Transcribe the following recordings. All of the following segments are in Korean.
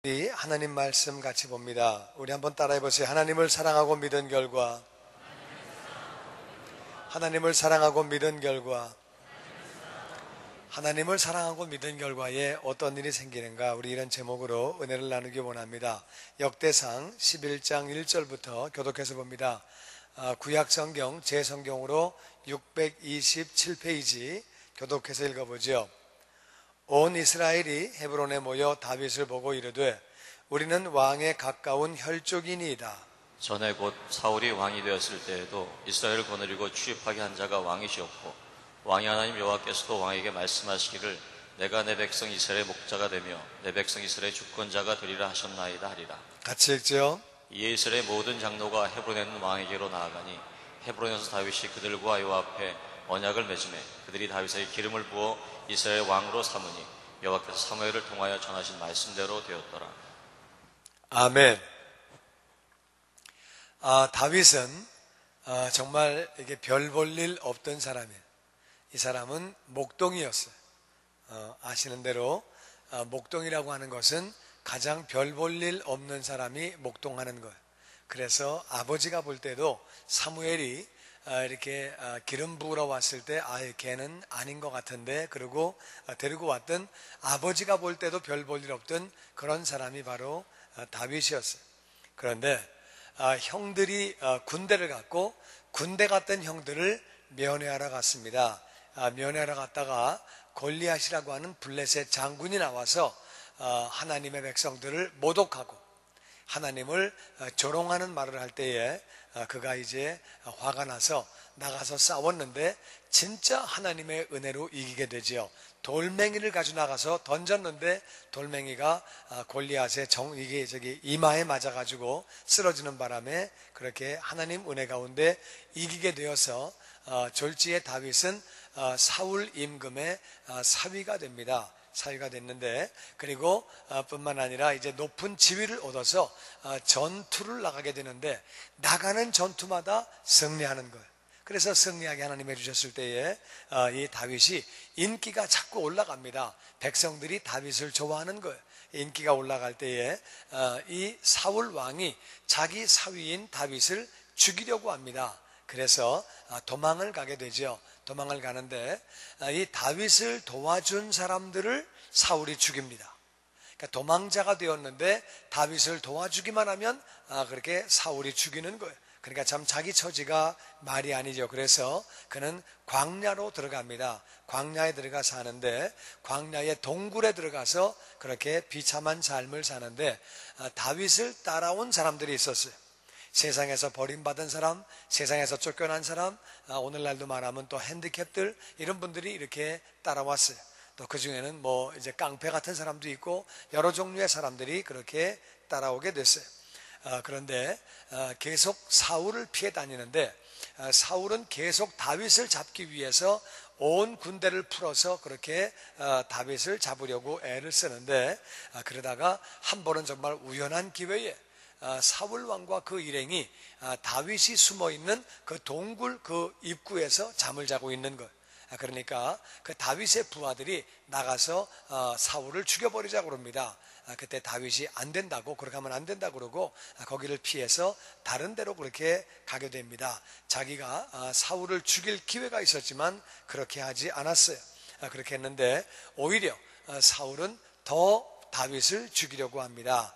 우리 하나님 말씀 같이 봅니다. 우리 한번 따라해 보세요. 하나님을 사랑하고 믿은 결과, 하나님을 사랑하고 믿은 결과, 하나님을 사랑하고 믿은 결과에 어떤 일이 생기는가, 우리 이런 제목으로 은혜를 나누기 원합니다. 역대상 11장 1절부터 교독해서 봅니다. 구약성경 제 성경으로 627페이지 교독해서 읽어보죠. 온 이스라엘이 헤브론에 모여 다윗을 보고 이르되 우리는 왕에 가까운 혈족이니이다. 전에 곧 사울이 왕이 되었을 때에도 이스라엘을 거느리고 취입하게 한 자가 왕이시었고 왕이 하나님 여호와께서도 왕에게 말씀하시기를 내가 내 백성 이스라엘의 목자가 되며 내 백성 이스라엘의 주권자가 되리라 하셨나이다 하리라. 같이 읽죠. 이에 이스라엘의 모든 장로가 헤브론에 있는 왕에게로 나아가니 헤브론에서 다윗이 그들과 여호와 앞에 언약을 맺으매 그들이 다윗에게 기름을 부어 이스라엘 왕으로 삼으니 여호와께서 사무엘을 통하여 전하신 말씀대로 되었더라. 아멘. 다윗은 정말 이게 별 볼 일 없던 사람이에요. 이 사람은 목동이었어요. 아시는 대로 목동이라고 하는 것은 가장 별 볼 일 없는 사람이 목동하는 거예요. 그래서 아버지가 볼 때도 사무엘이 이렇게 기름 부으러 왔을 때 걔는 아닌 것 같은데 그러고 데리고 왔던, 아버지가 볼 때도 별 볼 일 없던 그런 사람이 바로 다윗이었어요. 그런데 형들이 군대를 갔고 군대 갔던 형들을 면회하러 갔습니다. 면회하러 갔다가 골리앗이라고 하는 블레셋 장군이 나와서 하나님의 백성들을 모독하고 하나님을 조롱하는 말을 할 때에 그가 이제 화가 나서 나가서 싸웠는데 진짜 하나님의 은혜로 이기게 되지요. 돌멩이를 가지고 나가서 던졌는데 돌멩이가 골리앗의 이게 이마에 맞아가지고 쓰러지는 바람에 그렇게 하나님 은혜 가운데 이기게 되어서 졸지에 다윗은 사울 임금의 사위가 됩니다. 사위가 됐는데, 그리고 뿐만 아니라 이제 높은 지위를 얻어서 전투를 나가게 되는데 나가는 전투마다 승리하는 거예요. 그래서 승리하게 하나님 해주셨을 때에 이 다윗이 인기가 자꾸 올라갑니다. 백성들이 다윗을 좋아하는 거예요. 인기가 올라갈 때에 이 사울 왕이 자기 사위인 다윗을 죽이려고 합니다. 그래서 도망을 가게 되죠. 도망을 가는데 이 다윗을 도와준 사람들을 사울이 죽입니다. 그러니까 도망자가 되었는데 다윗을 도와주기만 하면 그렇게 사울이 죽이는 거예요. 그러니까 참 자기 처지가 말이 아니죠. 그래서 그는 광야로 들어갑니다. 광야에 들어가 사는데 광야의 동굴에 들어가서 그렇게 비참한 삶을 사는데 다윗을 따라온 사람들이 있었어요. 세상에서 버림받은 사람, 세상에서 쫓겨난 사람, 오늘날도 말하면 또 핸디캡들, 이런 분들이 이렇게 따라왔어요. 또 그 중에는 뭐 이제 깡패 같은 사람도 있고 여러 종류의 사람들이 그렇게 따라오게 됐어요. 그런데 계속 사울을 피해 다니는데 사울은 계속 다윗을 잡기 위해서 온 군대를 풀어서 그렇게 다윗을 잡으려고 애를 쓰는데 그러다가 한 번은 정말 우연한 기회에 사울 왕과 그 일행이 다윗이 숨어있는 그 동굴 그 입구에서 잠을 자고 있는 것. 그러니까 그 다윗의 부하들이 나가서 사울을 죽여버리자고 합니다. 그때 다윗이 안 된다고, 그렇게 하면 안 된다고 그러고 거기를 피해서 다른 데로 그렇게 가게 됩니다. 자기가 사울을 죽일 기회가 있었지만 그렇게 하지 않았어요. 그렇게 했는데 오히려 사울은 더 다윗을 죽이려고 합니다.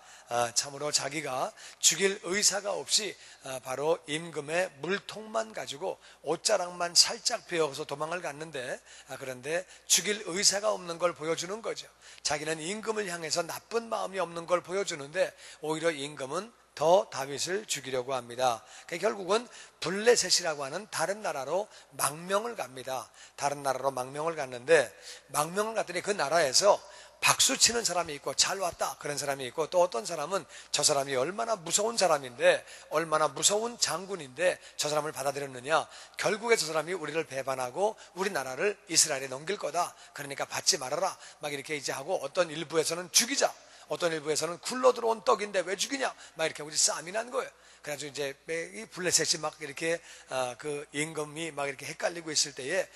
참으로 자기가 죽일 의사가 없이 바로 임금의 물통만 가지고 옷자락만 살짝 베어서 도망을 갔는데 그런데 죽일 의사가 없는 걸 보여주는 거죠. 자기는 임금을 향해서 나쁜 마음이 없는 걸 보여주는데 오히려 임금은 더 다윗을 죽이려고 합니다. 그러니까 결국은 블레셋이라고 하는 다른 나라로 망명을 갑니다. 다른 나라로 망명을 갔는데 망명을 갔더니 그 나라에서 박수 치는 사람이 있고 잘 왔다 그런 사람이 있고, 또 어떤 사람은 저 사람이 얼마나 무서운 사람인데, 얼마나 무서운 장군인데 저 사람을 받아들였느냐, 결국에 저 사람이 우리를 배반하고 우리나라를 이스라엘에 넘길 거다, 그러니까 받지 말아라 막 이렇게 이제 하고, 어떤 일부에서는 죽이자, 어떤 일부에서는 굴러 들어온 떡인데 왜 죽이냐 막 이렇게 우리 싸움이 난 거예요. 그래가지고 이제 이 블레셋이 막 이렇게 그 임금이 막 이렇게 헷갈리고 있을 때에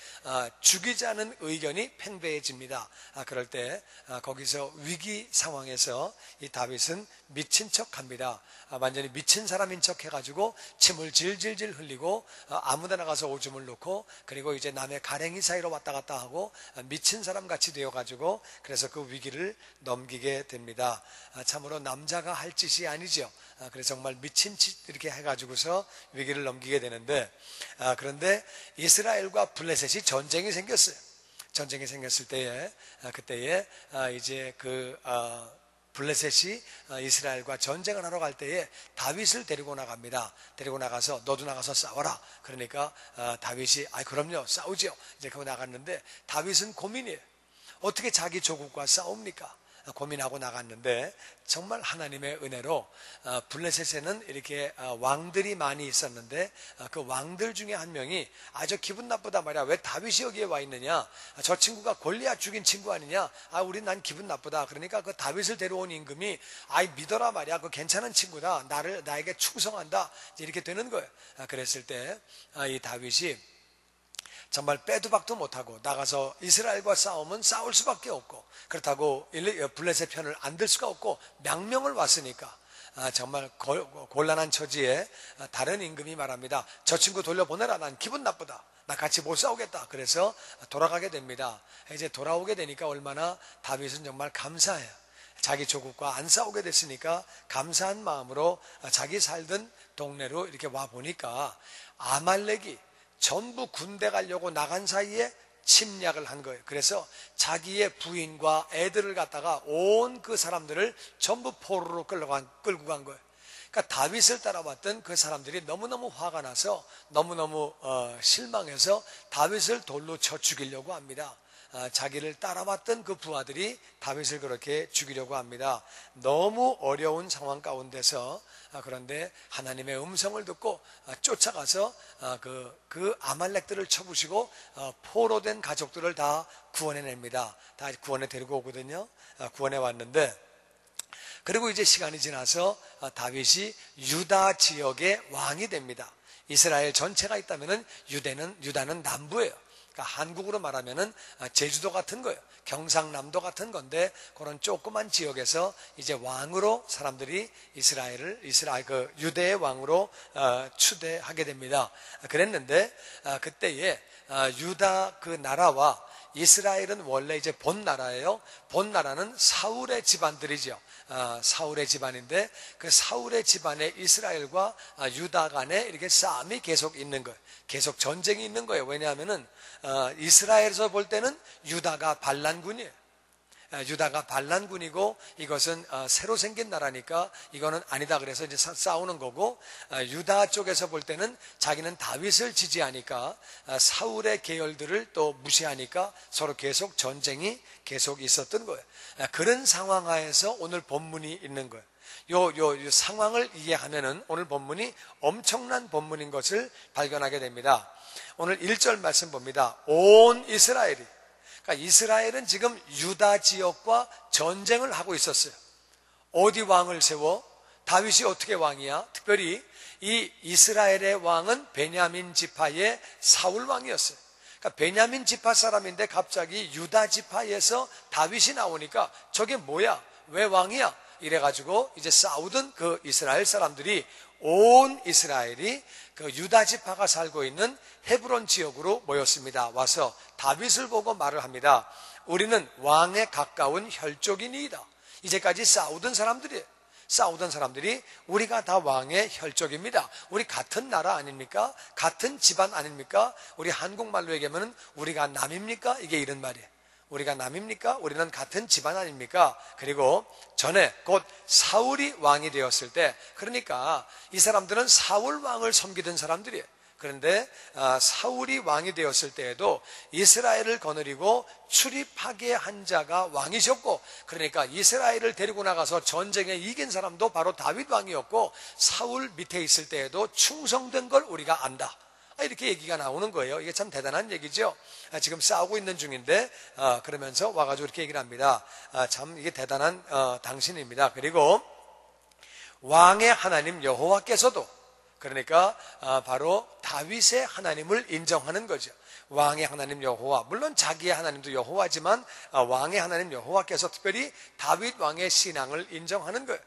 죽이자는 의견이 팽배해집니다. 그럴 때 거기서 위기 상황에서 이 다윗은 미친 척합니다. 완전히 미친 사람인 척 해가지고 침을 질질질 흘리고 아무데나 가서 오줌을 놓고 그리고 이제 남의 가랭이 사이로 왔다 갔다 하고 미친 사람 같이 되어가지고 그래서 그 위기를 넘기게 됩니다. 참으로 남자가 할 짓이 아니죠. 그래서 정말 미친 짓 이렇게 해가지고서 위기를 넘기게 되는데 그런데 이스라엘과 블레셋이 전쟁이 생겼어요. 전쟁이 생겼을 때에 그때에 이제 그 블레셋이 이스라엘과 전쟁을 하러 갈 때에 다윗을 데리고 나갑니다. 데리고 나가서 너도 나가서 싸워라. 그러니까 다윗이 그럼요 싸우죠. 이제 그거 나갔는데 다윗은 고민이에요. 어떻게 자기 조국과 싸웁니까? 고민하고 나갔는데 정말 하나님의 은혜로 블레셋에는 이렇게 왕들이 많이 있었는데 그 왕들 중에 한 명이 아주 기분 나쁘다 말이야. 왜 다윗이 여기에 와 있느냐? 저 친구가 골리앗 죽인 친구 아니냐? 우리 난 기분 나쁘다. 그러니까 그 다윗을 데려온 임금이 믿어라 말이야. 그 괜찮은 친구다. 나에게 충성한다. 이렇게 되는 거예요. 그랬을 때 이 다윗이 정말 빼도 박도 못하고 나가서 이스라엘과 싸우면 싸울 수밖에 없고 그렇다고 블레셋 편을 안 들 수가 없고 명령을 왔으니까 정말 곤란한 처지에 다른 임금이 말합니다. 저 친구 돌려보내라. 난 기분 나쁘다. 나 같이 못 싸우겠다. 그래서 돌아가게 됩니다. 이제 돌아오게 되니까 얼마나 다윗은 정말 감사해요. 자기 조국과 안 싸우게 됐으니까 감사한 마음으로 자기 살던 동네로 이렇게 와 보니까 아말렉이 전부 군대 가려고 나간 사이에 침략을 한 거예요. 그래서 자기의 부인과 애들을 갖다가 온 그 사람들을 전부 포로로 끌고 간 거예요. 그러니까 다윗을 따라왔던 그 사람들이 너무너무 화가 나서 너무너무 실망해서 다윗을 돌로 쳐 죽이려고 합니다. 자기를 따라왔던 그 부하들이 다윗을 그렇게 죽이려고 합니다. 너무 어려운 상황 가운데서 그런데 하나님의 음성을 듣고 쫓아가서 그 아말렉들을 쳐부시고 포로된 가족들을 다 구원해냅니다. 다 구원해 데리고 오거든요. 구원해 왔는데 그리고 이제 시간이 지나서 다윗이 유다 지역의 왕이 됩니다. 이스라엘 전체가 있다면은 유다는 남부예요. 그러니까 한국으로 말하면은 제주도 같은 거예요. 경상남도 같은 건데 그런 조그만 지역에서 이제 왕으로 사람들이 그 유대의 왕으로 추대하게 됩니다. 그랬는데 그때에 유다 그 나라와 이스라엘은 원래 이제 본 나라예요. 본 나라는 사울의 집안들이죠. 사울의 집안인데 그 사울의 집안에 이스라엘과 유다 간에 이렇게 싸움이 계속 있는 거예요. 계속 전쟁이 있는 거예요. 왜냐하면은 이스라엘에서 볼 때는 유다가 반란군이에요. 유다가 반란군이고 이것은 새로 생긴 나라니까 이거는 아니다 그래서 이제 싸우는 거고 유다 쪽에서 볼 때는 자기는 다윗을 지지하니까 사울의 계열들을 또 무시하니까 서로 계속 전쟁이 계속 있었던 거예요. 그런 상황 하에서 오늘 본문이 있는 거예요. 요 상황을 이해하면은 오늘 본문이 엄청난 본문인 것을 발견하게 됩니다. 오늘 1절 말씀 봅니다. 온 이스라엘이 그러니까 이스라엘은 지금 유다 지역과 전쟁을 하고 있었어요. 어디 왕을 세워? 다윗이 어떻게 왕이야? 특별히 이 이스라엘의 왕은 베냐민 지파의 사울 왕이었어요. 그러니까 베냐민 지파 사람인데 갑자기 유다 지파에서 다윗이 나오니까 저게 뭐야? 왜 왕이야? 이래가지고 이제 싸우던 그 이스라엘 사람들이 온 이스라엘이 그 유다 지파가 살고 있는 헤브론 지역으로 모였습니다. 와서 다윗을 보고 말을 합니다. 우리는 왕에 가까운 혈족이니이다. 이제까지 싸우던 사람들이 우리가 다 왕의 혈족입니다. 우리 같은 나라 아닙니까? 같은 집안 아닙니까? 우리 한국말로 얘기하면 우리가 남입니까? 이게 이런 말이에요. 우리가 남입니까? 우리는 같은 집안 아닙니까? 그리고 전에 곧 사울이 왕이 되었을 때 그러니까 이 사람들은 사울 왕을 섬기던 사람들이에요. 그런데 사울이 왕이 되었을 때에도 이스라엘을 거느리고 출입하게 한 자가 왕이셨고 그러니까 이스라엘을 데리고 나가서 전쟁에 이긴 사람도 바로 다윗 왕이었고 사울 밑에 있을 때에도 충성된 걸 우리가 안다. 이렇게 얘기가 나오는 거예요. 이게 참 대단한 얘기죠. 지금 싸우고 있는 중인데 그러면서 와가지고 이렇게 얘기를 합니다. 참 이게 대단한 당신입니다. 그리고 왕의 하나님 여호와께서도, 그러니까 바로 다윗의 하나님을 인정하는 거죠. 왕의 하나님 여호와, 물론 자기의 하나님도 여호와지만 왕의 하나님 여호와께서 특별히 다윗 왕의 신앙을 인정하는 거예요.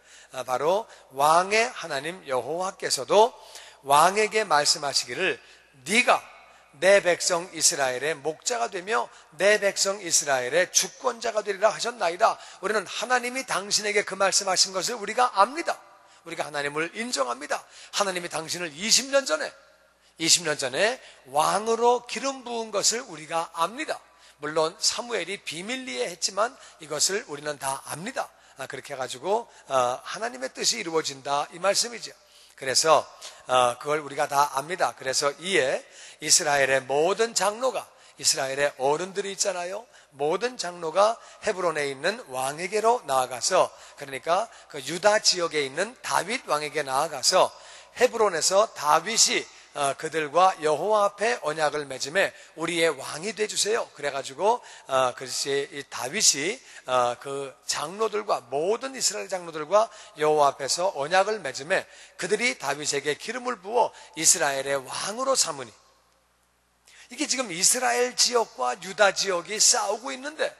바로 왕의 하나님 여호와께서도 왕에게 말씀하시기를 네가 내 백성 이스라엘의 목자가 되며 내 백성 이스라엘의 주권자가 되리라 하셨나이다. 우리는 하나님이 당신에게 그 말씀하신 것을 우리가 압니다. 우리가 하나님을 인정합니다. 하나님이 당신을 20년 전에 왕으로 기름 부은 것을 우리가 압니다. 물론 사무엘이 비밀리에 했지만 이것을 우리는 다 압니다. 그렇게 해가지고 하나님의 뜻이 이루어진다 이 말씀이죠. 그래서 그걸 우리가 다 압니다. 그래서 이에 이스라엘의 모든 장로가, 이스라엘의 어른들이 있잖아요. 모든 장로가 헤브론에 있는 왕에게로 나아가서, 그러니까 그 유다 지역에 있는 다윗 왕에게 나아가서 헤브론에서 다윗이 그들과 여호와 앞에 언약을 맺음에 우리의 왕이 되주세요. 그래가지고 글쎄 이 다윗이 그 장로들과 모든 이스라엘 장로들과 여호와 앞에서 언약을 맺음에 그들이 다윗에게 기름을 부어 이스라엘의 왕으로 삼으니, 이게 지금 이스라엘 지역과 유다 지역이 싸우고 있는데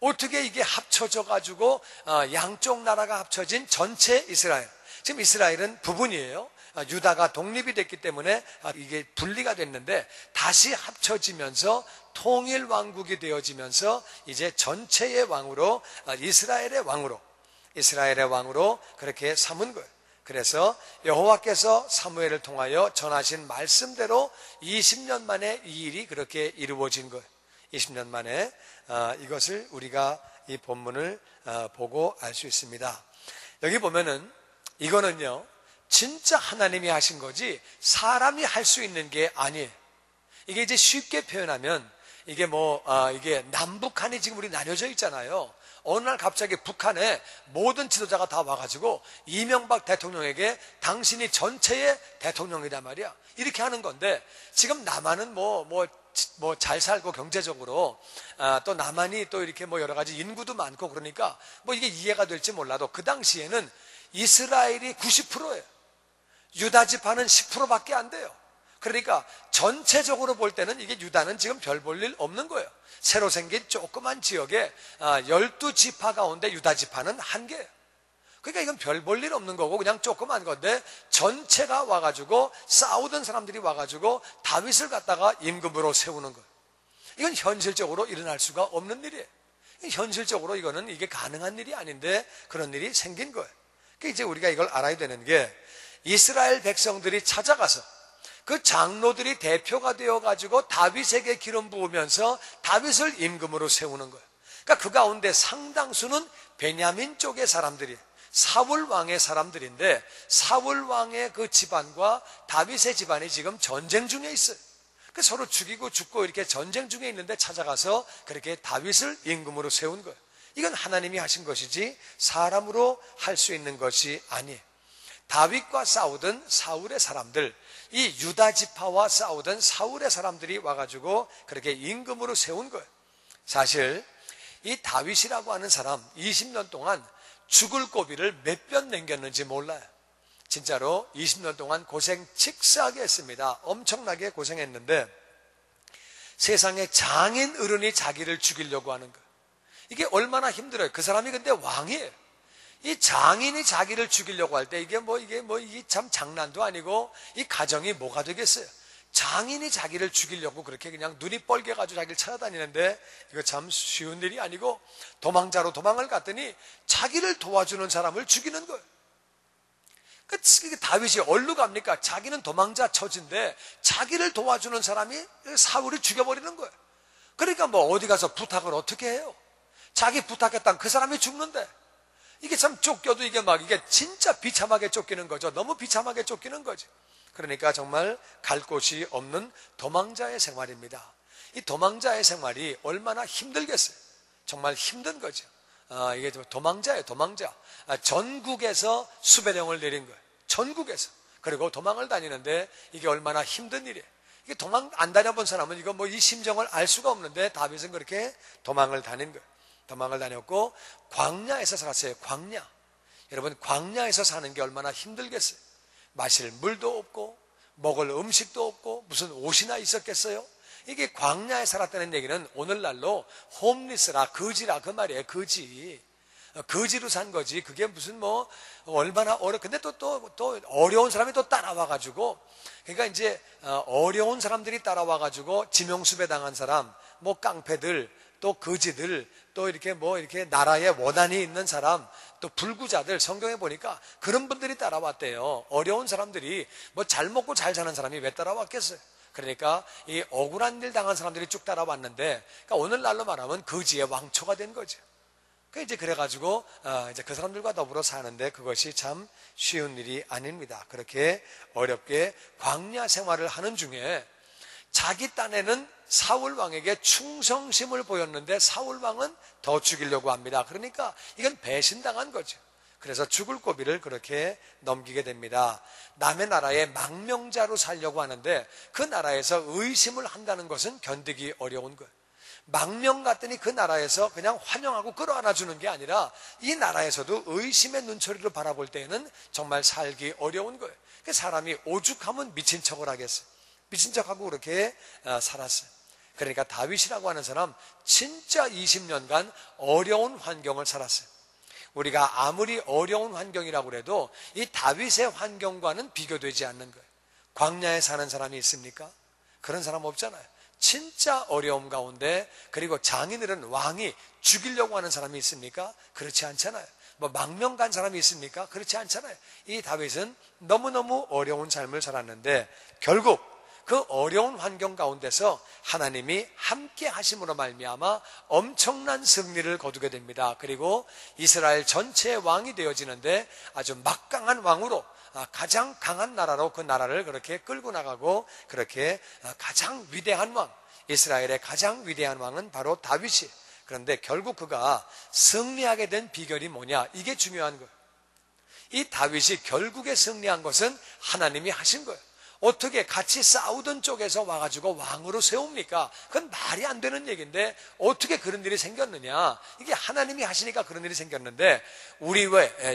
어떻게 이게 합쳐져 가지고 양쪽 나라가 합쳐진 전체 이스라엘, 지금 이스라엘은 부분이에요. 유다가 독립이 됐기 때문에 이게 분리가 됐는데 다시 합쳐지면서 통일 왕국이 되어지면서 이제 전체의 왕으로, 이스라엘의 왕으로 그렇게 삼은 거예요. 그래서 여호와께서 사무엘을 통하여 전하신 말씀대로 20년 만에 이 일이 그렇게 이루어진 거예요. 20년 만에 이것을 우리가 이 본문을 보고 알 수 있습니다. 여기 보면은 이거는요, 진짜 하나님이 하신 거지 사람이 할 수 있는 게 아니에요. 이게 이제 쉽게 표현하면 이게 이게 남북한이 지금 우리 나뉘어져 있잖아요. 어느 날 갑자기 북한에 모든 지도자가 다 와가지고 이명박 대통령에게 당신이 전체의 대통령이다 말이야. 이렇게 하는 건데, 지금 남한은 잘 살고 경제적으로 또 남한이 또 이렇게 여러 가지 인구도 많고 그러니까 이게 이해가 될지 몰라도 그 당시에는 이스라엘이 90%예요. 유다 지파는 10%밖에 안 돼요. 그러니까 전체적으로 볼 때는 이게 유다는 지금 별 볼 일 없는 거예요. 새로 생긴 조그만 지역에 12지파 가운데 유다 지파는 1개예요. 그러니까 이건 별 볼 일 없는 거고 그냥 조그만 건데, 전체가 와가지고 싸우던 사람들이 와가지고 다윗을 갖다가 임금으로 세우는 거예요. 이건 현실적으로 일어날 수가 없는 일이에요. 현실적으로 이게 가능한 일이 아닌데 그런 일이 생긴 거예요. 그러니까 이제 우리가 이걸 알아야 되는 게, 이스라엘 백성들이 찾아가서 그 장로들이 대표가 되어가지고 다윗에게 기름 부으면서 다윗을 임금으로 세우는 거예요. 그러니까 그 가운데 상당수는 베냐민 쪽의 사람들이에요. 사울 왕의 사람들인데, 사울 왕의 그 집안과 다윗의 집안이 지금 전쟁 중에 있어요. 서로 죽이고 죽고 이렇게 전쟁 중에 있는데 찾아가서 그렇게 다윗을 임금으로 세운 거예요. 이건 하나님이 하신 것이지 사람으로 할 수 있는 것이 아니에요. 다윗과 싸우던 사울의 사람들, 이 유다 지파와 싸우던 사울의 사람들이 와가지고 그렇게 임금으로 세운 거예요. 사실 이 다윗이라고 하는 사람 20년 동안 죽을 고비를 몇 번 넘겼는지 몰라요. 진짜로 20년 동안 고생 칙스하게 했습니다. 엄청나게 고생했는데 세상에 장인 어른이 자기를 죽이려고 하는 거예요. 이게 얼마나 힘들어요. 그 사람이 근데 왕이에요. 이 장인이 자기를 죽이려고 할 때 이게 참 장난도 아니고 이 가정이 뭐가 되겠어요. 장인이 자기를 죽이려고 그렇게 그냥 눈이 뻘개가지고 자기를 찾아다니는데 이거 참 쉬운 일이 아니고, 도망자로 도망을 갔더니 자기를 도와주는 사람을 죽이는 거예요. 다윗이 어디로 갑니까? 자기는 도망자 처지인데 자기를 도와주는 사람이 사울이 죽여버리는 거예요. 그러니까 어디 가서 부탁을 어떻게 해요? 자기 부탁했다면 그 사람이 죽는데, 이게 참 쫓겨도 이게 진짜 비참하게 쫓기는 거죠. 너무 비참하게 쫓기는 거죠. 그러니까 정말 갈 곳이 없는 도망자의 생활입니다. 이 도망자의 생활이 얼마나 힘들겠어요. 정말 힘든 거죠. 이게 도망자예요, 도망자. 전국에서 수배령을 내린 거예요. 전국에서. 그리고 도망을 다니는데 이게 얼마나 힘든 일이에요. 이게 도망 안 다녀본 사람은 이거 뭐 이 심정을 알 수가 없는데 다윗은 그렇게 도망을 다닌 거예요. 도망을 다녔고 광야에서 살았어요. 광야. 여러분, 광야에서 사는 게 얼마나 힘들겠어요. 마실 물도 없고 먹을 음식도 없고 무슨 옷이나 있었겠어요. 이게 광야에 살았다는 얘기는 오늘날로 홈리스라, 거지라 그 말이에요. 거지로 산 거지. 그게 무슨 뭐 얼마나 근데 또 어려운 사람이 또 따라와가지고, 그러니까 이제 어려운 사람들이 따라와가지고 지명수배 당한 사람, 뭐 깡패들, 또 거지들, 또 이렇게 뭐 이렇게 나라에 원한이 있는 사람, 또 불구자들, 성경에 보니까 그런 분들이 따라왔대요. 어려운 사람들이 뭐 잘 먹고 잘 사는 사람이 왜 따라왔겠어요? 그러니까 이 억울한 일 당한 사람들이 쭉 따라왔는데, 그러니까 오늘날로 말하면 거지의 왕초가 된 거죠. 이제 그래가지고 이제 그 사람들과 더불어 사는데 그것이 참 쉬운 일이 아닙니다. 그렇게 어렵게 광야 생활을 하는 중에 자기 딴에는 사울 왕에게 충성심을 보였는데 사울 왕은 더 죽이려고 합니다. 그러니까 이건 배신당한 거죠. 그래서 죽을 고비를 그렇게 넘기게 됩니다. 남의 나라의 망명자로 살려고 하는데 그 나라에서 의심을 한다는 것은 견디기 어려운 거예요. 망명 갔더니 그 나라에서 그냥 환영하고 끌어안아 주는 게 아니라 이 나라에서도 의심의 눈초리로 바라볼 때에는 정말 살기 어려운 거예요. 사람이 오죽하면 미친 척을 하겠어요. 미친 척하고 그렇게 살았어요. 그러니까 다윗이라고 하는 사람 진짜 20년간 어려운 환경을 살았어요. 우리가 아무리 어려운 환경이라고 해도 이 다윗의 환경과는 비교되지 않는 거예요. 광야에 사는 사람이 있습니까? 그런 사람 없잖아요. 진짜 어려움 가운데, 그리고 장인들은 왕이 죽이려고 하는 사람이 있습니까? 그렇지 않잖아요. 뭐 망명 간 사람이 있습니까? 그렇지 않잖아요. 이 다윗은 너무너무 어려운 삶을 살았는데 결국 그 어려운 환경 가운데서 하나님이 함께 하심으로 말미암아 엄청난 승리를 거두게 됩니다. 그리고 이스라엘 전체의 왕이 되어지는데 아주 막강한 왕으로, 가장 강한 나라로 그 나라를 그렇게 끌고 나가고, 그렇게 가장 위대한 왕, 이스라엘의 가장 위대한 왕은 바로 다윗이. 그런데 결국 그가 승리하게 된 비결이 뭐냐? 이게 중요한 거예요. 이 다윗이 결국에 승리한 것은 하나님이 하신 거예요. 어떻게 같이 싸우던 쪽에서 와가지고 왕으로 세웁니까? 그건 말이 안 되는 얘기인데 어떻게 그런 일이 생겼느냐? 이게 하나님이 하시니까 그런 일이 생겼는데, 우리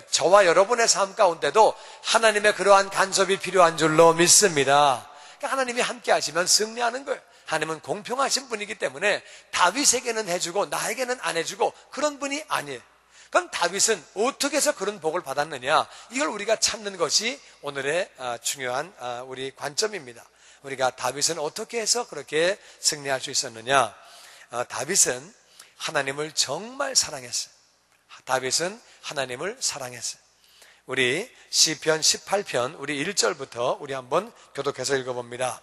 저와 여러분의 삶 가운데도 하나님의 그러한 간섭이 필요한 줄로 믿습니다. 그러니까 하나님이 함께 하시면 승리하는 거예요. 하나님은 공평하신 분이기 때문에 다윗에게는 해주고 나에게는 안 해주고 그런 분이 아니에요. 그럼 다윗은 어떻게 해서 그런 복을 받았느냐? 이걸 우리가 찾는 것이 오늘의 중요한 우리 관점입니다. 우리가 다윗은 어떻게 해서 그렇게 승리할 수 있었느냐? 다윗은 하나님을 정말 사랑했어요. 다윗은 하나님을 사랑했어요. 우리 시편 18편 우리 1절부터 우리 한번 교독해서 읽어봅니다.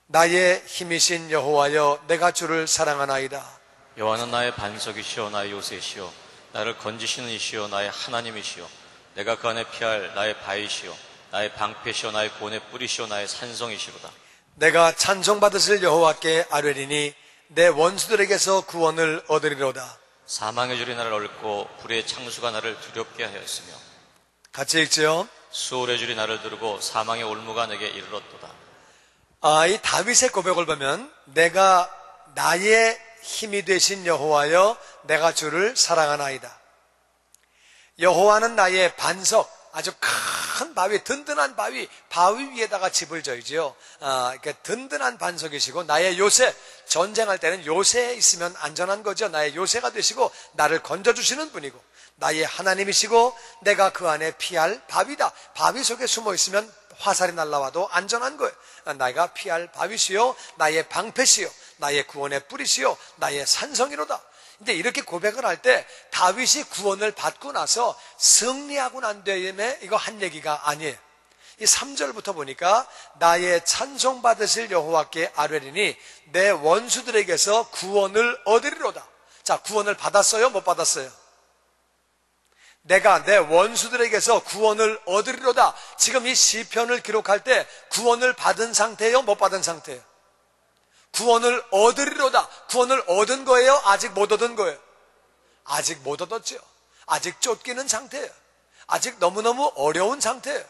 나의 힘이신 여호와여, 내가 주를 사랑하나이다. 여호와는 나의 반석이시오 나의 요새시오, 나를 건지시는 이시오 나의 하나님이시오, 내가 그 안에 피할 나의 바위시오, 나의 방패시오 나의 구원의 뿌리시오 나의 산성이시로다. 내가 찬송받으실 여호와께 아뢰리니 내 원수들에게서 구원을 얻으리로다. 사망의 줄이 나를 얽고 불의 창수가 나를 두렵게 하였으며, 같이 읽죠. 수월의 줄이 나를 두르고 사망의 올무가 내게 이르렀도다. 이 다윗의 고백을 보면 내가 나의 힘이 되신 여호와여, 내가 주를 사랑하나이다. 여호와는 나의 반석, 아주 큰 바위, 든든한 바위 위에다가 집을 져야죠. 든든한 반석이시고 나의 요새, 전쟁할 때는 요새에 있으면 안전한 거죠. 나의 요새가 되시고 나를 건져주시는 분이고 나의 하나님이시고 내가 그 안에 피할 바위다. 바위 속에 숨어 있으면 화살이 날라와도 안전한 거예요. 내가 피할 바위시요 나의 방패시요 나의 구원의 뿌리시요 나의 산성이로다. 근데 이렇게 고백을 할 때 다윗이 구원을 받고 나서 승리하고 난 다음에 이거 한 얘기가 아니에요. 이 3절부터 보니까 나의 찬송 받으실 여호와께 아뢰리니 내 원수들에게서 구원을 얻으리로다. 자, 구원을 받았어요? 못 받았어요? 내가 내 원수들에게서 구원을 얻으리로다. 지금 이 시편을 기록할 때 구원을 받은 상태예요? 못 받은 상태예요? 구원을 얻으리로다. 구원을 얻은 거예요? 아직 못 얻은 거예요? 아직 못 얻었죠. 아직 쫓기는 상태예요. 아직 너무너무 어려운 상태예요.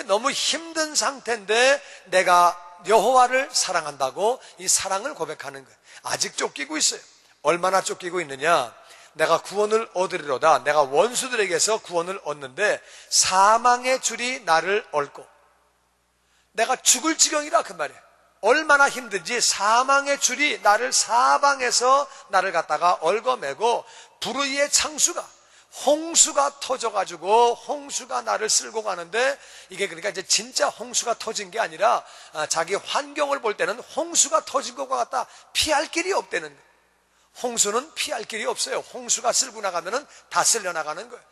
너무 힘든 상태인데 내가 여호와를 사랑한다고 이 사랑을 고백하는 거예요. 아직 쫓기고 있어요. 얼마나 쫓기고 있느냐? 내가 구원을 얻으리로다. 내가 원수들에게서 구원을 얻는데 사망의 줄이 나를 얽고 내가 죽을 지경이라 그 말이에요. 얼마나 힘든지 사망의 줄이 나를 사방에서 나를 갖다가 얽어매고 불의의 창수가 홍수가 터져가지고 홍수가 나를 쓸고 가는데 이게 그러니까 이제 진짜 홍수가 터진 게 아니라 자기 환경을 볼 때는 홍수가 터진 것과 같다. 피할 길이 없다는 거예요. 홍수는 피할 길이 없어요. 홍수가 쓸고 나가면은 다 쓸려 나가는 거예요.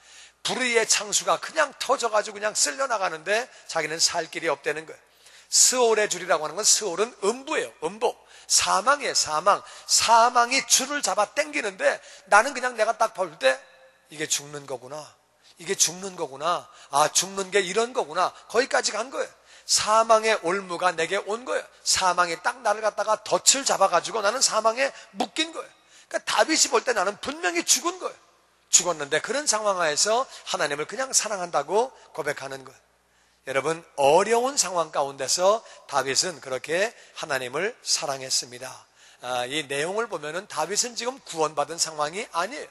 불의의 창수가 그냥 터져가지고 그냥 쓸려 나가는데 자기는 살 길이 없다는 거예요. 스올의 줄이라고 하는 건 스올은 음부예요. 음부. 사망이에요. 사망. 사망이 줄을 잡아 당기는데 나는 그냥 내가 딱 볼 때 이게 죽는 거구나. 이게 죽는 거구나. 아, 죽는 게 이런 거구나. 거기까지 간 거예요. 사망의 올무가 내게 온 거예요. 사망이 딱 나를 갖다가 덫을 잡아가지고 나는 사망에 묶인 거예요. 그러니까 다윗이 볼 때 나는 분명히 죽은 거예요. 죽었는데 그런 상황 하에서 하나님을 그냥 사랑한다고 고백하는 거예요. 여러분, 어려운 상황 가운데서 다윗은 그렇게 하나님을 사랑했습니다. 이 내용을 보면은 다윗은 지금 구원받은 상황이 아니에요.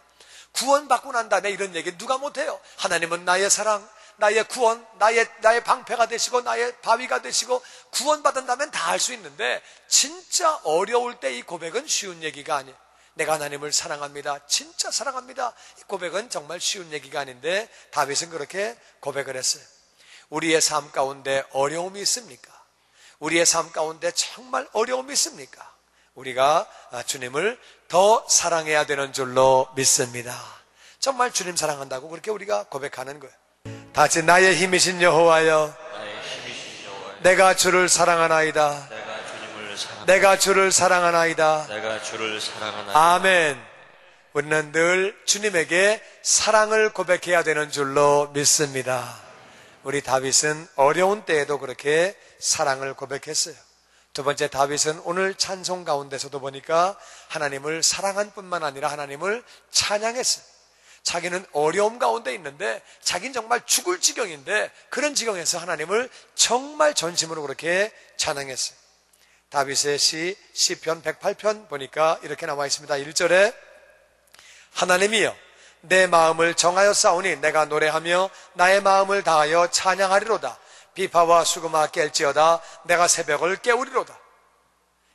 구원받고 난 다음에 이런 얘기 누가 못해요? 하나님은 나의 사랑, 나의 구원, 나의 방패가 되시고 나의 바위가 되시고 구원받은 다음엔 다 할 수 있는데 진짜 어려울 때 이 고백은 쉬운 얘기가 아니에요. 내가 하나님을 사랑합니다. 진짜 사랑합니다. 이 고백은 정말 쉬운 얘기가 아닌데 다윗은 그렇게 고백을 했어요. 우리의 삶 가운데 어려움이 있습니까? 우리의 삶 가운데 정말 어려움이 있습니까? 우리가 주님을 더 사랑해야 되는 줄로 믿습니다. 정말 주님 사랑한다고 그렇게 우리가 고백하는 거예요. 다 같이 나의 힘이신 여호와여, 내가 주를 사랑하나이다. 내가 주를 사랑하나이다. 내가 주를 사랑하나이다. 아멘. 우리는 늘 주님에게 사랑을 고백해야 되는 줄로 믿습니다. 우리 다윗은 어려운 때에도 그렇게 사랑을 고백했어요. 두 번째, 다윗은 오늘 찬송 가운데서도 보니까 하나님을 사랑한 뿐만 아니라 하나님을 찬양했어요. 자기는 어려움 가운데 있는데 자기는 정말 죽을 지경인데 그런 지경에서 하나님을 정말 전심으로 그렇게 찬양했어요. 다윗의 시편 108편 보니까 이렇게 나와 있습니다. 1절에 하나님이여 내 마음을 정하여 싸우니 내가 노래하며 나의 마음을 다하여 찬양하리로다. 비파와 수금아 깰지어다. 내가 새벽을 깨우리로다.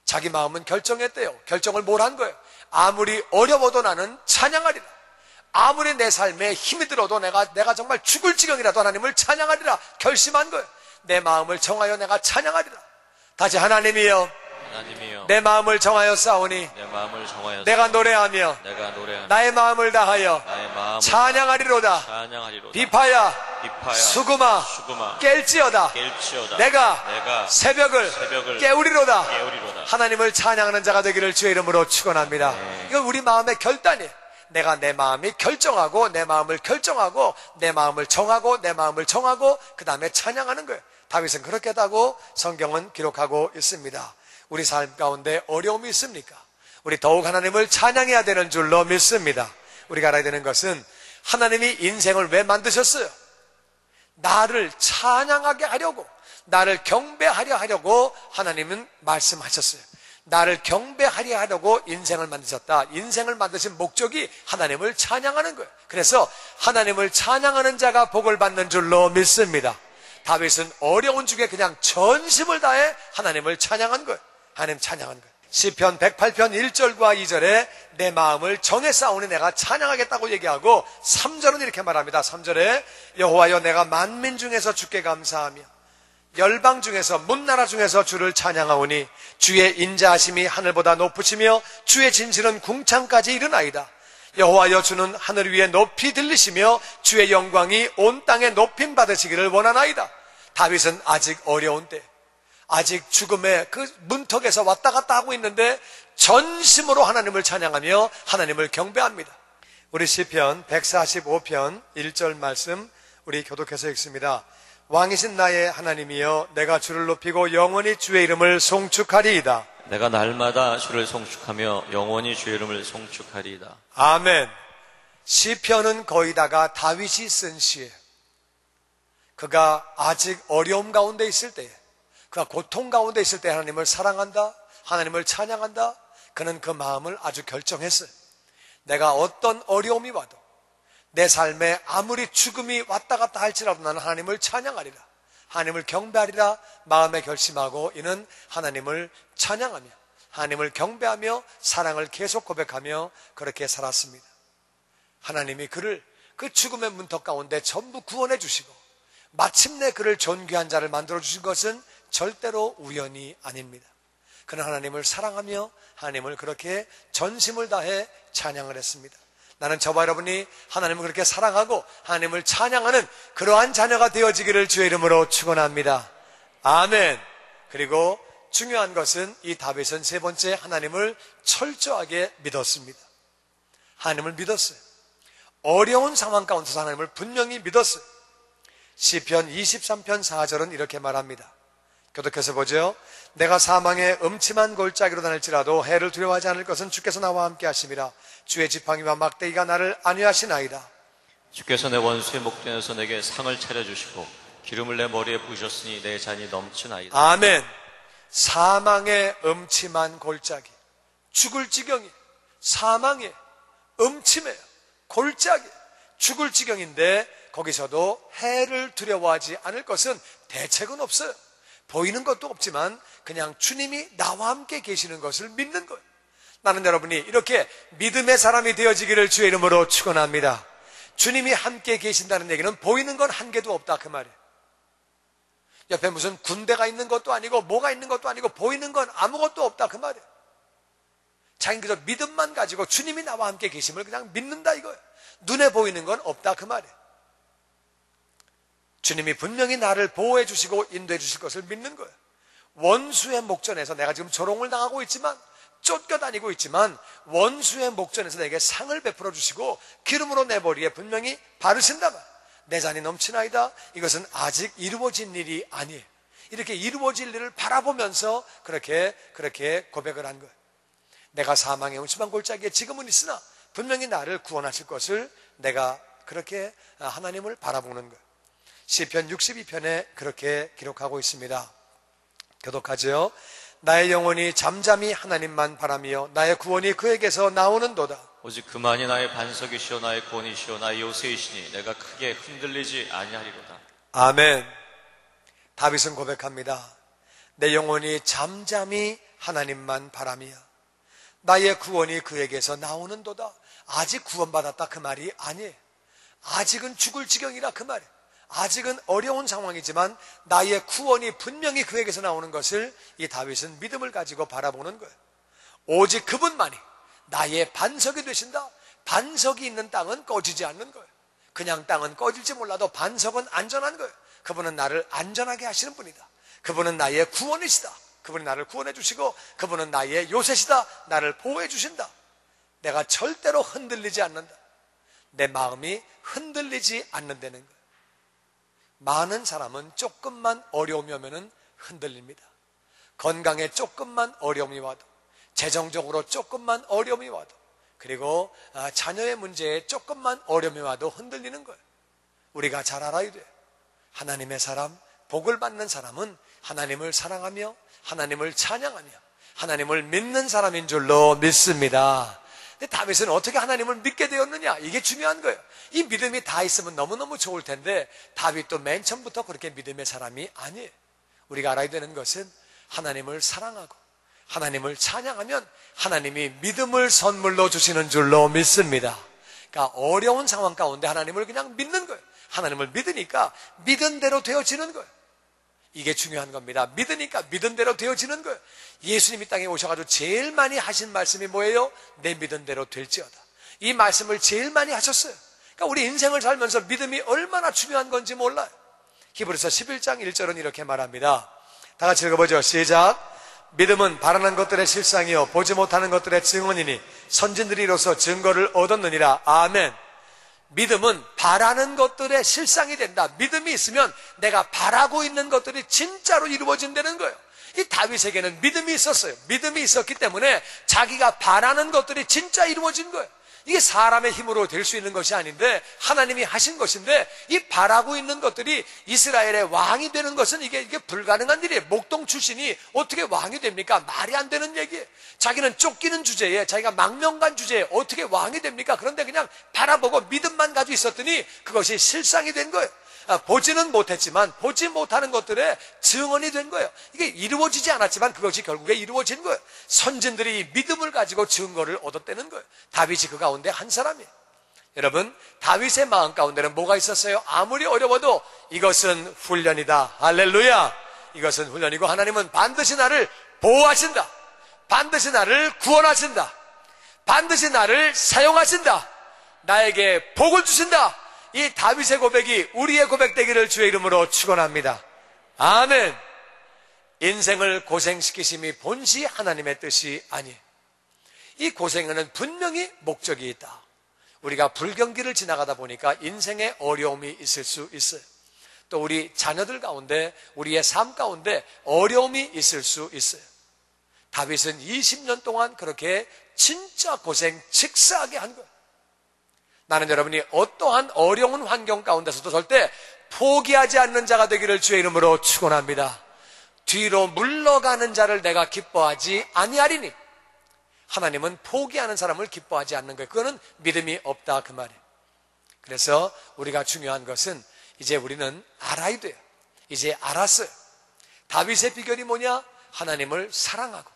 자기 마음은 결정했대요. 결정을 뭘 한 거예요? 아무리 어려워도 나는 찬양하리라. 아무리 내 삶에 힘이 들어도 내가 정말 죽을 지경이라도 하나님을 찬양하리라 결심한 거예요. 내 마음을 정하여 내가 찬양하리라. 다시 하나님이여 내 마음을 정하여 싸우니 내가 노래하며 나의 마음을 다하여 찬양하리로다. 비파야 수금아 깰지어다. 내가 새벽을 깨우리로다. 하나님을 찬양하는 자가 되기를 주의 이름으로 축원합니다. 이건 우리 마음의 결단이에요. 내가 내 마음이 결정하고 내 마음을 결정하고 내 마음을 정하고 내 마음을 정하고 그 다음에 찬양하는 거예요. 다윗은 그렇게 했다고 성경은 기록하고 있습니다. 우리 삶 가운데 어려움이 있습니까? 우리 더욱 하나님을 찬양해야 되는 줄로 믿습니다. 우리가 알아야 되는 것은 하나님이 인생을 왜 만드셨어요? 나를 찬양하게 하려고, 나를 경배하려 하려고 하나님은 말씀하셨어요. 나를 경배하려 하려고 인생을 만드셨다. 인생을 만드신 목적이 하나님을 찬양하는 거예요. 그래서 하나님을 찬양하는 자가 복을 받는 줄로 믿습니다. 다윗은 어려운 중에 그냥 전심을 다해 하나님을 찬양한 거예요. 하나님 찬양한 거예요. 시편 108편 1절과 2절에 내 마음을 정해 싸우니 내가 찬양하겠다고 얘기하고 3절은 이렇게 말합니다. 3절에 여호와여 내가 만민 중에서 주께 감사하며 열방 중에서 문나라 중에서 주를 찬양하오니 주의 인자하심이 하늘보다 높으시며 주의 진실은 궁창까지 이르나이다. 여호와여 주는 하늘 위에 높이 들리시며 주의 영광이 온 땅에 높임 받으시기를 원하나이다. 다윗은 아직 어려운 때, 아직 죽음의 그 문턱에서 왔다 갔다 하고 있는데 전심으로 하나님을 찬양하며 하나님을 경배합니다. 우리 시편 145편 1절 말씀 우리 교독해서 읽습니다. 왕이신 나의 하나님이여 내가 주를 높이고 영원히 주의 이름을 송축하리이다. 내가 날마다 주를 송축하며 영원히 주의 이름을 송축하리이다. 아멘. 시편은 거의다가 다윗이 쓴 시예요. 그가 아직 어려움 가운데 있을 때에, 그가 고통 가운데 있을 때 하나님을 사랑한다, 하나님을 찬양한다. 그는 그 마음을 아주 결정했어요. 내가 어떤 어려움이 와도, 내 삶에 아무리 죽음이 왔다 갔다 할지라도 나는 하나님을 찬양하리라, 하나님을 경배하리라 마음에 결심하고 이는 하나님을 찬양하며 하나님을 경배하며 사랑을 계속 고백하며 그렇게 살았습니다. 하나님이 그를 그 죽음의 문턱 가운데 전부 구원해 주시고 마침내 그를 존귀한 자를 만들어 주신 것은 절대로 우연이 아닙니다. 그는 하나님을 사랑하며 하나님을 그렇게 전심을 다해 찬양을 했습니다. 나는 저와 여러분이 하나님을 그렇게 사랑하고 하나님을 찬양하는 그러한 자녀가 되어지기를 주의 이름으로 축원합니다. 아멘. 그리고 중요한 것은 이 다윗은 세 번째 하나님을 철저하게 믿었습니다. 하나님을 믿었어요. 어려운 상황 가운데서 하나님을 분명히 믿었어요. 시편 23편 4절은 이렇게 말합니다. 교독해서 보죠. 내가 사망의 음침한 골짜기로 다닐지라도 해를 두려워하지 않을 것은 주께서 나와 함께 하심이라. 주의 지팡이와 막대기가 나를 안위하시나이다. 주께서 내 원수의 목전에서 내게 상을 차려주시고 기름을 내 머리에 부으셨으니 내 잔이 넘치나이다. 아멘. 사망의 음침한 골짜기, 죽을 지경이, 사망의 음침해요. 골짜기, 죽을 지경인데 거기서도 해를 두려워하지 않을 것은 대책은 없어요. 보이는 것도 없지만 그냥 주님이 나와 함께 계시는 것을 믿는 거예요. 나는 여러분이 이렇게 믿음의 사람이 되어지기를 주의 이름으로 축원합니다. 주님이 함께 계신다는 얘기는 보이는 건 한 개도 없다 그 말이에요. 옆에 무슨 군대가 있는 것도 아니고 뭐가 있는 것도 아니고 보이는 건 아무것도 없다 그 말이에요. 자기는 그저 믿음만 가지고 주님이 나와 함께 계심을 그냥 믿는다 이거예요. 눈에 보이는 건 없다 그 말이에요. 주님이 분명히 나를 보호해 주시고 인도해 주실 것을 믿는 거예요. 원수의 목전에서 내가 지금 조롱을 당하고 있지만, 쫓겨다니고 있지만 원수의 목전에서 내게 상을 베풀어 주시고 기름으로 내 머리에 분명히 바르신다. 내 잔이 넘치나이다. 이것은 아직 이루어진 일이 아니에요. 이렇게 이루어질 일을 바라보면서 그렇게 고백을 한 거예요. 내가 사망의 음침한 골짜기에 지금은 있으나 분명히 나를 구원하실 것을 내가 그렇게 하나님을 바라보는 거예요. 시편 62편에 그렇게 기록하고 있습니다. 교독하죠. 나의 영혼이 잠잠히 하나님만 바라며 나의 구원이 그에게서 나오는도다. 오직 그만이 나의 반석이시오 나의 구원이시오 나의 요새이시니 내가 크게 흔들리지 아니하리로다. 아멘. 다윗은 고백합니다. 내 영혼이 잠잠히 하나님만 바라며 나의 구원이 그에게서 나오는도다. 아직 구원받았다 그 말이 아니에요. 아직은 죽을 지경이라 그 말이에요. 아직은 어려운 상황이지만 나의 구원이 분명히 그에게서 나오는 것을 이 다윗은 믿음을 가지고 바라보는 거예요. 오직 그분만이 나의 반석이 되신다. 반석이 있는 땅은 꺼지지 않는 거예요. 그냥 땅은 꺼질지 몰라도 반석은 안전한 거예요. 그분은 나를 안전하게 하시는 분이다. 그분은 나의 구원이시다. 그분이 나를 구원해 주시고 그분은 나의 요새시다. 나를 보호해 주신다. 내가 절대로 흔들리지 않는다. 내 마음이 흔들리지 않는다는 거예요. 많은 사람은 조금만 어려움이 오면 흔들립니다. 건강에 조금만 어려움이 와도, 재정적으로 조금만 어려움이 와도, 그리고 자녀의 문제에 조금만 어려움이 와도 흔들리는 거예요. 우리가 잘 알아야 돼요. 하나님의 사람, 복을 받는 사람은 하나님을 사랑하며 하나님을 찬양하며 하나님을 믿는 사람인 줄로 믿습니다. 근데 다윗은 어떻게 하나님을 믿게 되었느냐? 이게 중요한 거예요. 이 믿음이 다 있으면 너무너무 좋을 텐데 다윗도 맨 처음부터 그렇게 믿음의 사람이 아니에요. 우리가 알아야 되는 것은 하나님을 사랑하고 하나님을 찬양하면 하나님이 믿음을 선물로 주시는 줄로 믿습니다. 그러니까 어려운 상황 가운데 하나님을 그냥 믿는 거예요. 하나님을 믿으니까 믿은 대로 되어지는 거예요. 이게 중요한 겁니다. 믿으니까 믿은 대로 되어지는 거예요. 예수님이 땅에 오셔가지고 제일 많이 하신 말씀이 뭐예요? 내 믿은 대로 될지어다. 이 말씀을 제일 많이 하셨어요. 그러니까 우리 인생을 살면서 믿음이 얼마나 중요한 건지 몰라요. 히브리서 11장 1절은 이렇게 말합니다. 다 같이 읽어보죠. 시작. 믿음은 바라는 것들의 실상이요 보지 못하는 것들의 증언이니 선진들이 이로써 증거를 얻었느니라. 아멘. 믿음은 바라는 것들의 실상이 된다. 믿음이 있으면 내가 바라고 있는 것들이 진짜로 이루어진다는 거예요. 이 다윗에게는 믿음이 있었어요. 믿음이 있었기 때문에 자기가 바라는 것들이 진짜 이루어진 거예요. 이게 사람의 힘으로 될 수 있는 것이 아닌데 하나님이 하신 것인데, 이 바라고 있는 것들이 이스라엘의 왕이 되는 것은 이게 불가능한 일이에요. 목동 출신이 어떻게 왕이 됩니까? 말이 안 되는 얘기예요. 자기는 쫓기는 주제에, 자기가 망명간 주제에 어떻게 왕이 됩니까? 그런데 그냥 바라보고 믿음만 가지고 있었더니 그것이 실상이 된 거예요. 보지는 못했지만 보지 못하는 것들의 증언이 된 거예요. 이게 이루어지지 않았지만 그것이 결국에 이루어진 거예요. 선진들이 믿음을 가지고 증거를 얻었다는 거예요. 다윗이 그 가운데 한 사람이에요. 여러분, 다윗의 마음 가운데는 뭐가 있었어요? 아무리 어려워도 이것은 훈련이다. 할렐루야. 이것은 훈련이고 하나님은 반드시 나를 보호하신다. 반드시 나를 구원하신다. 반드시 나를 사용하신다. 나에게 복을 주신다. 이 다윗의 고백이 우리의 고백되기를 주의 이름으로 축원합니다. 아멘. 인생을 고생시키심이 본시 하나님의 뜻이 아니에요. 이 고생에는 분명히 목적이 있다. 우리가 불경기를 지나가다 보니까 인생에 어려움이 있을 수 있어요. 또 우리 자녀들 가운데, 우리의 삶 가운데 어려움이 있을 수 있어요. 다윗은 20년 동안 그렇게 진짜 고생 직사하게 한 거예요. 나는 여러분이 어떠한 어려운 환경 가운데서도 절대 포기하지 않는 자가 되기를 주의 이름으로 축원합니다. 뒤로 물러가는 자를 내가 기뻐하지 아니하리니. 하나님은 포기하는 사람을 기뻐하지 않는 거예요. 그거는 믿음이 없다 그 말이에요. 그래서 우리가 중요한 것은 이제 우리는 알아야 돼요. 이제 알았어요. 다윗의 비결이 뭐냐? 하나님을 사랑하고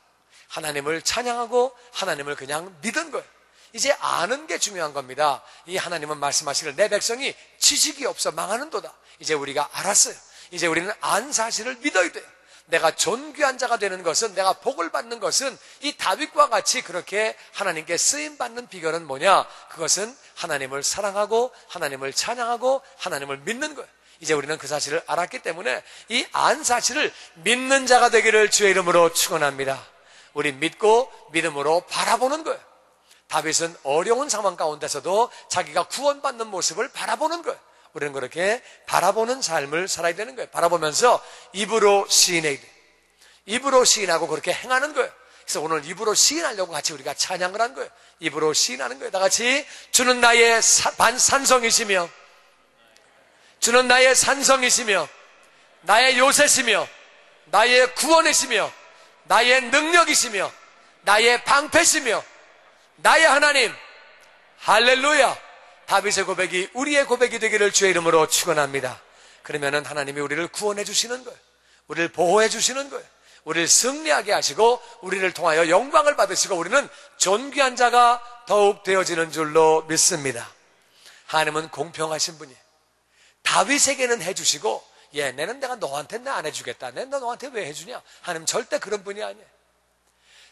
하나님을 찬양하고 하나님을 그냥 믿은 거예요. 이제 아는 게 중요한 겁니다. 이 하나님은 말씀하시길 내 백성이 지식이 없어 망하는도다. 이제 우리가 알았어요. 이제 우리는 안 사실을 믿어야 돼요. 내가 존귀한 자가 되는 것은, 내가 복을 받는 것은 이 다윗과 같이 그렇게 하나님께 쓰임받는 비결은 뭐냐? 그것은 하나님을 사랑하고 하나님을 찬양하고 하나님을 믿는 거예요. 이제 우리는 그 사실을 알았기 때문에 이 안 사실을 믿는 자가 되기를 주의 이름으로 축원합니다. 우리 믿고 믿음으로 바라보는 거예요. 다윗은 어려운 상황 가운데서도 자기가 구원받는 모습을 바라보는 거예요. 우리는 그렇게 바라보는 삶을 살아야 되는 거예요. 바라보면서 입으로 시인해야 돼요. 입으로 시인하고 그렇게 행하는 거예요. 그래서 오늘 입으로 시인하려고 같이 우리가 찬양을 한 거예요. 입으로 시인하는 거예요. 다 같이 주는 나의 산성이시며 주는 나의 산성이시며 나의 요새시며 나의 구원이시며 나의 능력이시며 나의 방패시며 나의 하나님. 할렐루야. 다윗의 고백이 우리의 고백이 되기를 주의 이름으로 축원합니다. 그러면은 하나님이 우리를 구원해 주시는 거예요. 우리를 보호해 주시는 거예요. 우리를 승리하게 하시고 우리를 통하여 영광을 받으시고 우리는 존귀한 자가 더욱 되어지는 줄로 믿습니다. 하나님은 공평하신 분이에요. 다윗에게는 해주시고, 내는 내가 너한테는 안 해주겠다. 내가 너한테 왜 해주냐? 하나님 절대 그런 분이 아니에요.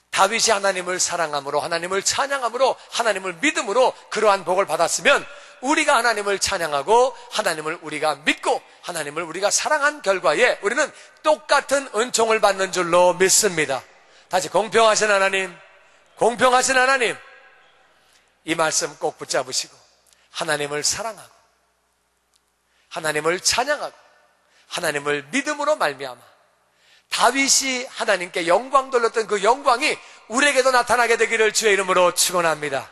다윗이 하나님을 사랑함으로, 하나님을 찬양함으로, 하나님을 믿음으로 그러한 복을 받았으면 우리가 하나님을 찬양하고 하나님을 우리가 믿고 하나님을 우리가 사랑한 결과에 우리는 똑같은 은총을 받는 줄로 믿습니다. 다시 공평하신 하나님, 공평하신 하나님, 이 말씀 꼭 붙잡으시고 하나님을 사랑하고 하나님을 찬양하고 하나님을 믿음으로 말미암아 다윗이 하나님께 영광 돌렸던 그 영광이 우리에게도 나타나게 되기를 주의 이름으로 축원합니다.